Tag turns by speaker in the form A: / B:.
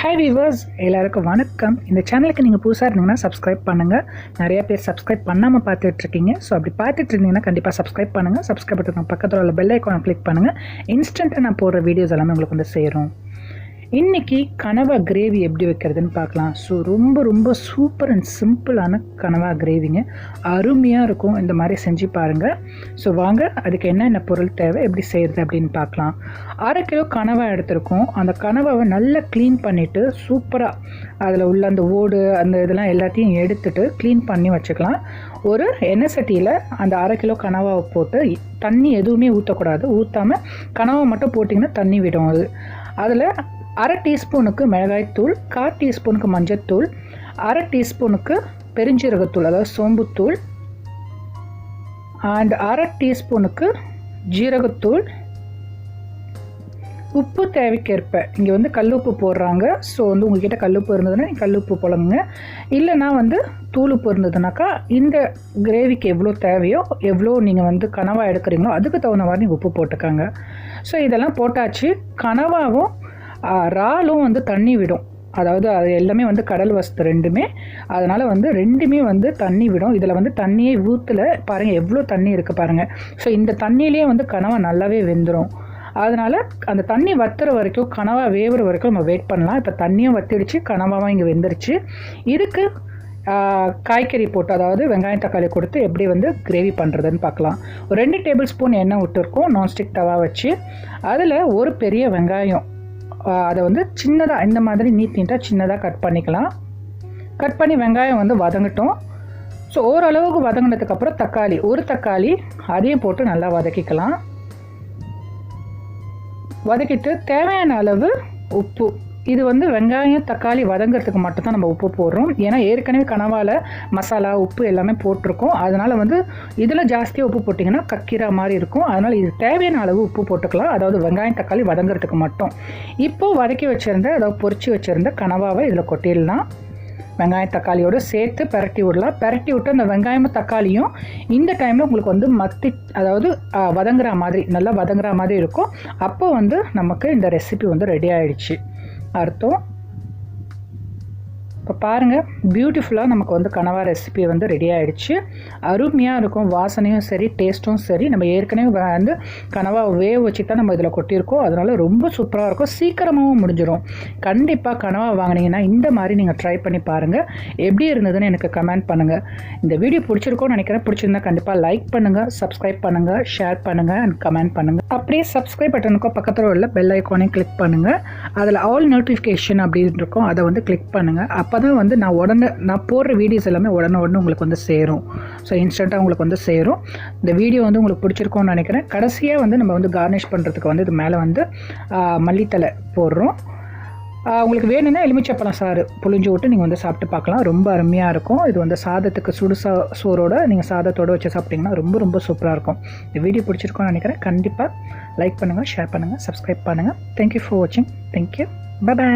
A: Hi viewers, எல்லாருக்கும் வணக்கம். இந்த சேனலுக்கு நீங்கள் புதுசாக இருந்தீங்கன்னா சப்ஸ்கிரைப் பண்ணுங்கள். நிறைய பேர் சப்ஸ்கிரைப் பண்ணாமல் பார்த்துட்ருக்கீங்க. ஸோ அப்படி பார்த்துட்டு இருந்தீங்கன்னா கண்டிப்பாக சப்ஸ்கிரைப் பண்ணுங்கள். சப்ஸ்கிரைப் பண்ணுறதுக்கு பக்கத்தில் உள்ள பெல் ஐக்கானை கிளிக் பண்ணுங்கள். இன்ஸ்டண்ட்டாக நான் போடுற வீடியோஸ் எல்லாமே உங்களுக்கு வந்து சேரும். இன்றைக்கி கனவா கிரேவி எப்படி வைக்கிறதுன்னு பார்க்கலாம். ஸோ ரொம்ப சூப்பர் அண்ட் சிம்பிளான கனவா கிரேவிங்க. அருமையாக இருக்கும். இந்த மாதிரி செஞ்சு பாருங்கள். ஸோ வாங்க, அதுக்கு என்னென்ன பொருள் தேவை, எப்படி செய்கிறது அப்படின்னு பார்க்கலாம். 1/2 கிலோ கனவா எடுத்திருக்கோம். அந்த கனவாவை நல்லா க்ளீன் பண்ணிவிட்டு சூப்பராக அதில் உள்ள அந்த ஓடு அந்த இதெல்லாம் எல்லாத்தையும் எடுத்துகிட்டு க்ளீன் பண்ணி வச்சுக்கலாம். ஒரு எண்ணெய் சட்டியில் அந்த 1/2 கிலோ கனவாவை போட்டு தண்ணி எதுவுமே ஊற்றக்கூடாது. ஊற்றாமல் கனவா மட்டும் போட்டிங்கன்னா தண்ணி விடும். அதில் 1/2 டீஸ்பூனுக்கு மிளகாய்த்தூள், 1/4 டீஸ்பூனுக்கு மஞ்சத்தூள், 1/2 டீஸ்பூனுக்கு பெருஞ்சீரகத்தூள் அதாவது சோம்புத்தூள், அண்ட் 1/2 டீஸ்பூனுக்கு ஜீரகத்தூள், உப்பு தேவைக்கேற்ப. இங்கே வந்து கல்லுப்பு போடுறாங்க. ஸோ வந்து உங்கள்கிட்ட கல்லுப்பு இருந்ததுன்னா நீங்கள் கல்லுப்பு போடுங்க. இல்லைனா வந்து தூளுப்பு இருந்ததுனாக்கா இந்த கிரேவிக்கு எவ்வளோ தேவையோ, எவ்வளோ நீங்கள் வந்து கனவா எடுக்கிறீங்களோ அதுக்கு தகுந்த மாதிரி நீங்கள் உப்பு போட்டுக்கோங்க. ஸோ இதெல்லாம் போட்டாச்சு. கனவாவும் இறாலும் வந்து தண்ணி விடும். அதாவது அது எல்லாமே வந்து கடல் வஸ்து ரெண்டுமே. அதனால் வந்து ரெண்டுமே வந்து தண்ணி விடும். இதில் வந்து தண்ணியே ஊற்றல பாருங்கள், எவ்வளோ தண்ணி இருக்குது பாருங்கள். ஸோ இந்த தண்ணியிலே வந்து கனவா நல்லாவே வெந்துடும். அதனால் அந்த தண்ணி வத்துற வரைக்கும், கனவா வேவுற வரைக்கும் நம்ம வெயிட் பண்ணலாம். இப்போ தண்ணியும் வத்திடுச்சு, கனவாவும் இங்கே வெந்துருச்சு. இதுக்கு காய்கறி போட்டு, அதாவது வெங்காயம் தக்காளி கொடுத்து எப்படி வந்து கிரேவி பண்ணுறதுன்னு பார்க்கலாம். ஒரு 2 டேபிள் ஸ்பூன் எண்ணெய் விட்டுருக்கோம் நான்ஸ்டிக் தவா வச்சு. அதில் ஒரு பெரிய வெங்காயம், அதை வந்து சின்னதாக இந்த மாதிரி நீட்டாக சின்னதாக கட் பண்ணிக்கலாம். கட் பண்ணி வெங்காயம் வந்து வதங்கட்டும். ஸோ ஓரளவுக்கு வதங்கினதுக்கப்புறம் தக்காளி, ஒரு தக்காளி அதையும் போட்டு நல்லா வதக்கிக்கலாம். வதக்கிட்டு தேவையான அளவு உப்பு. இது வந்து வெங்காயம் தக்காளி வதங்கிறதுக்கு மட்டும்தான் நம்ம உப்பு போடுறோம். ஏன்னா ஏற்கனவே கனவால் மசாலா உப்பு எல்லாமே போட்டிருக்கோம். அதனால் வந்து இதில் ஜாஸ்தியாக உப்பு போட்டிங்கன்னா கக்கிற மாதிரி இருக்கும். அதனால் இது தேவையான அளவு உப்பு போட்டுக்கலாம். அதாவது வெங்காயம் தக்காளி வதங்கிறதுக்கு மட்டும். இப்போது வதக்கி வச்சுருந்த, அதாவது பொரிச்சு வச்சுருந்த கனவாவை இதில் கொட்டிடலாம். வெங்காயம் தக்காளியோடு சேர்த்து பரட்டி விடலாம். பரட்டி விட்டு அந்த வெங்காயமும் தக்காளியும் இந்த டைமில் உங்களுக்கு வந்து அதாவது வதங்குற மாதிரி, நல்லா வதங்குற மாதிரி இருக்கும். அப்போ வந்து நமக்கு இந்த ரெசிபி வந்து ரெடி ஆகிடுச்சு அர்த்தம். இப்போ பாருங்கள், பியூட்டிஃபுல்லாக நமக்கு வந்து கனவா ரெசிபி வந்து ரெடி ஆகிடுச்சு. அருமையாக இருக்கும். வாசனையும் சரி, டேஸ்ட்டும் சரி. நம்ம ஏற்கனவே வந்து கனவா வேக வச்சு தான் நம்ம இதில் கொட்டியிருக்கோம். அதனால் ரொம்ப சூப்பராக இருக்கும். சீக்கிரமாகவும் முடிஞ்சிடும். கண்டிப்பாக கனவா வாங்கினீங்கன்னா இந்த மாதிரி நீங்கள் ட்ரை பண்ணி பாருங்கள். எப்படி இருந்ததுன்னு எனக்கு கமெண்ட் பண்ணுங்கள். இந்த வீடியோ பிடிச்சிருக்கோன்னு நினைக்கிறேன். பிடிச்சிருந்தா கண்டிப்பாக லைக் பண்ணுங்கள், சப்ஸ்கிரைப் பண்ணுங்கள், ஷேர் பண்ணுங்கள் அண்ட் கமெண்ட் பண்ணுங்கள். அப்படியே சப்ஸ்கிரைப் பட்டனுக்கும் பக்கத்தில் உள்ள பெல் ஐக்கானையும் கிளிக் பண்ணுங்கள். அதில் ஆல் நோட்டிஃபிகேஷன் அப்படின்னு இருக்கும், அதை வந்து கிளிக் பண்ணுங்கள். அப்போ தான் வந்து நான் போடுற வீடியோஸ் எல்லாமே உடனே உங்களுக்கு வந்து சேரும். ஸோ இன்ஸ்டண்ட்டாக உங்களுக்கு வந்து சேரும். இந்த வீடியோ வந்து உங்களுக்கு பிடிச்சிருக்கோன்னு நினைக்கிறேன். கடைசியாக வந்து நம்ம வந்து கார்னிஷ் பண்ணுறதுக்கு வந்து இது மேலே வந்து மல்லித்தலை போடுறோம். உங்களுக்கு வேணும்னா எலுமிச்சப்பழம் சாறு புழிஞ்சு விட்டு நீங்கள் வந்து சாப்பிட்டு பார்க்கலாம். ரொம்ப அருமையாக இருக்கும். இது வந்து சாதத்துக்கு சுடு சோறோட நீங்கள் சாதத்தோடு வச்சு சாப்பிட்டிங்கன்னா ரொம்ப சூப்பராக இருக்கும். இந்த வீடியோ பிடிச்சிருக்கோன்னு நினைக்கிறேன். கண்டிப்பாக லைக் பண்ணுங்கள், ஷேர் பண்ணுங்கள், சப்ஸ்கிரைப் பண்ணுங்கள். தேங்க்யூ ஃபார் வாட்சிங். தேங்க்யூ. பை.